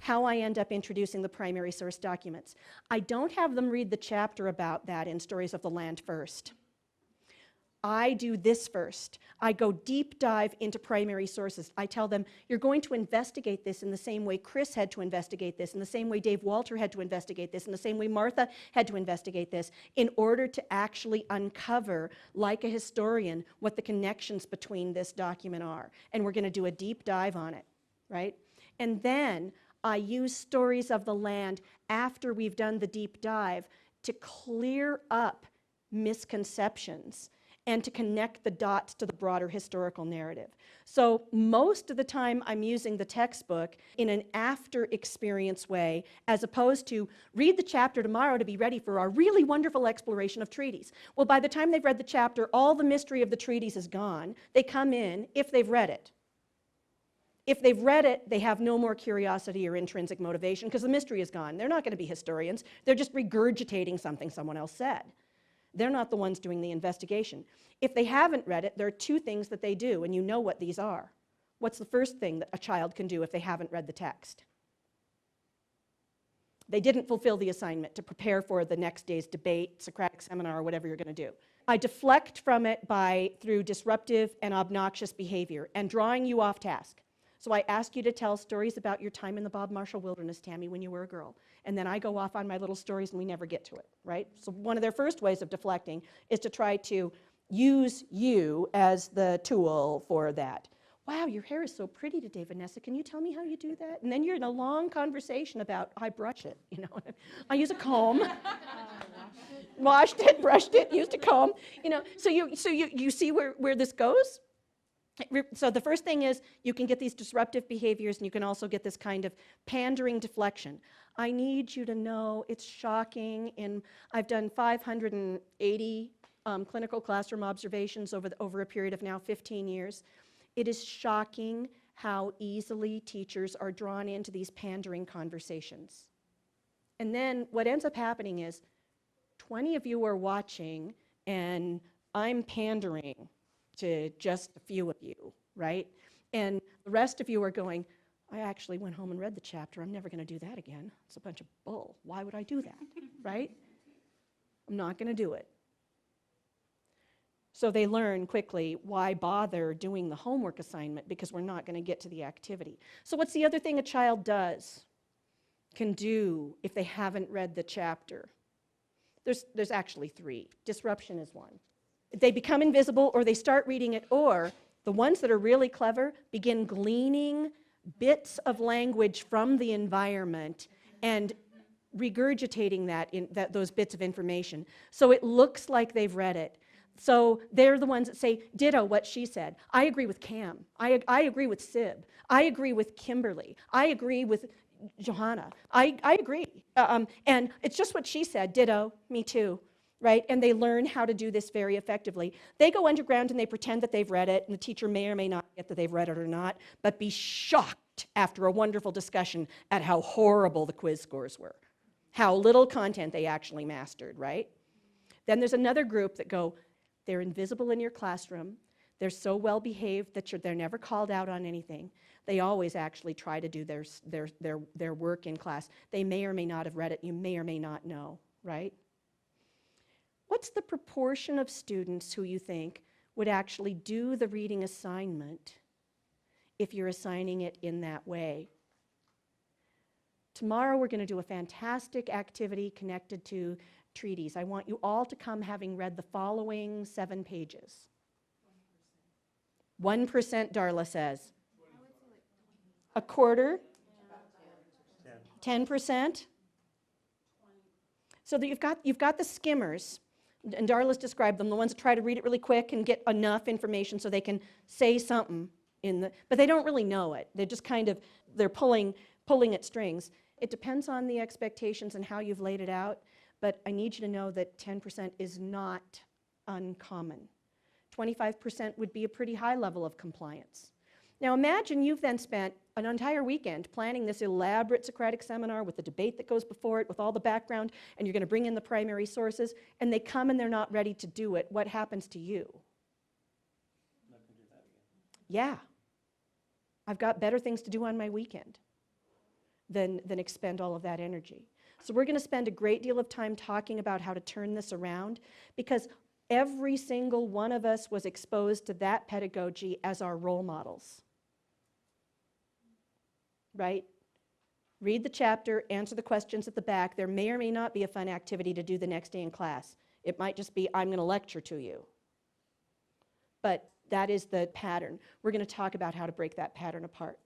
how I end up introducing the primary source documents. I don't have them read the chapter about that in Stories of the Land first. I do this first. I go deep dive into primary sources. I tell them, you're going to investigate this in the same way Chris had to investigate this, in the same way Dave Walter had to investigate this, in the same way Martha had to investigate this, in order to actually uncover, like a historian, what the connections between this document are. And we're going to do a deep dive on it, right? And then I use Stories of the Land after we've done the deep dive to clear up misconceptions and to connect the dots to the broader historical narrative. So most of the time I'm using the textbook in an after experience way, as opposed to read the chapter tomorrow to be ready for our really wonderful exploration of treaties. Well, by the time they've read the chapter, all the mystery of the treaties is gone. They come in if they've read it. If they've read it, they have no more curiosity or intrinsic motivation because the mystery is gone. They're not going to be historians. They're just regurgitating something someone else said. They're not the ones doing the investigation. If they haven't read it, there are two things that they do, and you know what these are. What's the first thing that a child can do if they haven't read the text? They didn't fulfill the assignment to prepare for the next day's debate, Socratic seminar, or whatever you're going to do. I deflect from it through disruptive and obnoxious behavior and drawing you off task. So I ask you to tell stories about your time in the Bob Marshall Wilderness, Tammy, when you were a girl. And then I go off on my little stories and we never get to it, right? So one of their first ways of deflecting is to try to use you as the tool for that. Wow, your hair is so pretty today, Vanessa. Can you tell me how you do that? And then you're in a long conversation about, I brush it, you know. I use a comb. Washed it, brushed it, used a comb. You know, so you see where this goes? So the first thing is you can get these disruptive behaviors and you can also get this kind of pandering deflection. I need you to know it's shocking. I've done 580 clinical classroom observations over a period of now 15 years. It is shocking how easily teachers are drawn into these pandering conversations. And then what ends up happening is 20 of you are watching and I'm pandering to just a few of you, right? And the rest of you are going, I actually went home and read the chapter. I'm never going to do that again. It's a bunch of bull. Why would I do that, right? I'm not going to do it. So they learn quickly, why bother doing the homework assignment because we're not going to get to the activity. So what's the other thing a child can do if they haven't read the chapter? There's actually three. Disruption is one. They become invisible or they start reading it, or the ones that are really clever begin gleaning bits of language from the environment and regurgitating those bits of information. So it looks like they've read it. So they're the ones that say, ditto what she said. I agree with Cam. I agree with Sib. I agree with Kimberly. I agree with Johanna. I agree. And it's just what she said, ditto, me too. Right? And they learn how to do this very effectively. They go underground and they pretend that they've read it, and the teacher may or may not get that they've read it or not, but be shocked after a wonderful discussion at how horrible the quiz scores were, how little content they actually mastered, right? Then there's another group that go, they're invisible in your classroom, they're so well behaved that they're never called out on anything. They always actually try to do their work in class. They may or may not have read it, you may or may not know, right? What's the proportion of students who you think would actually do the reading assignment if you're assigning it in that way? Tomorrow we're going to do a fantastic activity connected to treaties. I want you all to come having read the following 7 pages. 1%, Darla says. A quarter? 10%? So that you've got the skimmers. And Darla's described them, the ones that try to read it really quick and get enough information so they can say something but they don't really know it. They're just they're pulling at strings. It depends on the expectations and how you've laid it out, but I need you to know that 10% is not uncommon. 25% would be a pretty high level of compliance. Now imagine you've then spent an entire weekend planning this elaborate Socratic seminar with the debate that goes before it, with all the background, and you're going to bring in the primary sources, and they come and they're not ready to do it. What happens to you? Not going to do that again. Yeah. I've got better things to do on my weekend. than expend all of that energy. So we're going to spend a great deal of time talking about how to turn this around, because every single one of us was exposed to that pedagogy as our role models. Right? Read the chapter, answer the questions at the back. There may or may not be a fun activity to do the next day in class. It might just be, I'm going to lecture to you. But that is the pattern. We're going to talk about how to break that pattern apart.